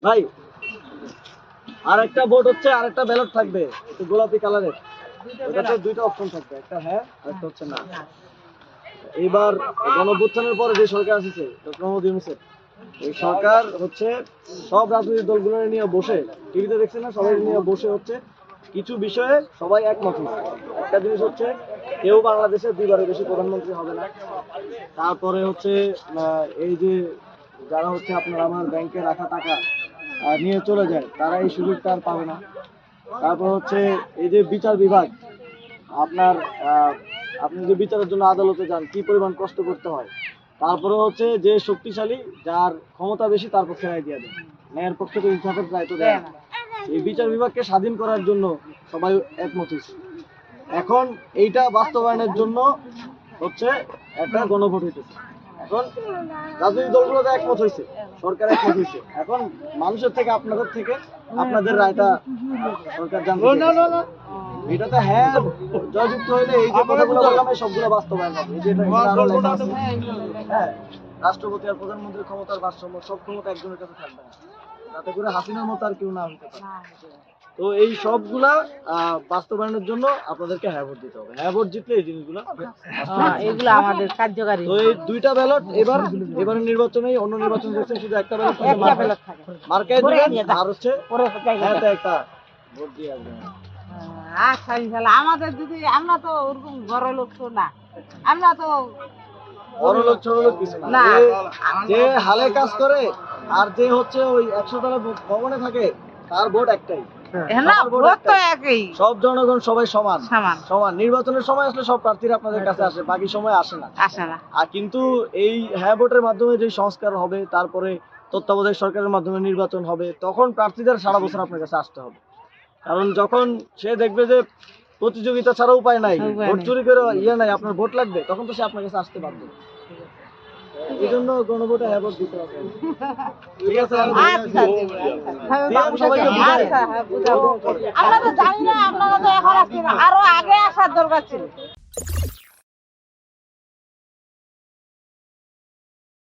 ভাই আর একটা ভোট হচ্ছে, আর একটা ব্যালট থাকবে একটু গোলাপি কালারের, ওটাতে দুইটা অপশন থাকবে, একটা হ্যাঁ আর একটা হচ্ছে না। এইবার গণঅভ্যুত্থানের পরে যে সরকার আসছে ডক্টর মোহাম্মদ ইউনূসের, এই সরকার হচ্ছে সব রাজনৈতিক দলগুলো নিয়ে বসে, টিভিতে দেখছেন না, সবাই নিয়ে বসে হচ্ছে কিছু বিষয়ে সবাই একমত হয়েছে। একটা জিনিস হচ্ছে কেউ বাংলাদেশে দুইবারের বেশি প্রধানমন্ত্রী হবে না। তারপরে হচ্ছে এই যে যারা হচ্ছে আপনার আমার ব্যাংকে রাখা টাকা নিয়ে চলে যায়, তারা এই সুযোগটা আর পাবে না। তারপর হচ্ছে এই যে বিচার বিভাগ, আপনার আপনি যে বিচারের জন্য আদালতে যান কি পরিমাণ কষ্ট করতে হয়। তারপরে হচ্ছে যে শক্তিশালী, যার ক্ষমতা বেশি, তার পক্ষে রায় দিয়ে দেয়, ন্যায়ের পক্ষে তো ইনসাফের রায় তো দেয় না। এই বিচার বিভাগকে স্বাধীন করার জন্য সবাই একমত হয়েছে। এখন এইটা বাস্তবায়নের জন্য হচ্ছে একটা গণভোট হইতেছে। এখন রাজনৈতিক দলগুলো তো একমত হয়েছে, সরকার একমত হয়েছে, এখন মানুষের থেকে, আপনাদের থেকে আপনাদের রায়টা সরকার জানতে চাইছে। এটাতে হ্যাঁ জয়যুক্ত হইলে এই যে কথাগুলো বললাম এই সবগুলো বাস্তবায়ন হবে। এই যে এটা এখানে আরো লেখা আছে, হ্যাঁ, রাষ্ট্রপতি আর প্রধানমন্ত্রীর ক্ষমতার ভারসাম্য, সব ক্ষমতা একজনের কাছে থাকবে না, তাতে করে হাসিনার মতো আর কেউ না হতে পারে। তো এই সবগুলা বাস্তবায়নের জন্য আপনাদেরকে হ্যাঁ ভোট দিতে হবে। হ্যাঁ ভোট জিতলে এই জিনিসগুলো এগুলো আমাদের কার্যকারী। তো এই দুইটা ব্যালট এবারে নির্বাচনে, অন্য নির্বাচন দেখছেন শুধু একটা ব্যালট থাকে। মার্কায় দিবেন, আর হচ্ছে হ্যাঁ একটা ভোট দিয়ে আসবেন। আচ্ছা ইনশাল্লাহ। আমাদের যদি আমরা তো ওরকম বড় লোক তো না, আমরা তো বড় লোক ছোট লোক কিছু না, না। যে হালে কাজ করে আর যে হচ্ছে ওই 100 তলা ভবনে থাকে, তার ভোট একটাই। না, ভোট তো একই। সব জনগণ সবাই সমান সমান। সমান। নির্বাচনের সময় আসলে সব প্রার্থীরা আপনাদের কাছে আসে, বাকি সময় আসে না। আসে না। আর কিন্তু এই হ্যাঁ ভোটের মাধ্যমে যে সংস্কার হবে, তারপরে তত্ত্বাবধায়ক সরকারের মাধ্যমে নির্বাচন হবে, তখন প্রার্থীদের সারা বছর আপনার কাছে আসতে হবে। কারণ যখন সে দেখবে যে প্রতিযোগিতা ছাড়া উপায় নাই, ভোট চুরি করে নাই, আপনার ভোট লাগবে, তখন তো সে আপনার কাছে আসতে বাধ্য। এই জন্য গণভোটে হ্যাঁ ভোট দিতে হবে। ঠিক আছে, সবাইকে আমরা তো জানি না, আপনারা তো এখন আসছেন, আরো আগে আসার দরকার ছিল।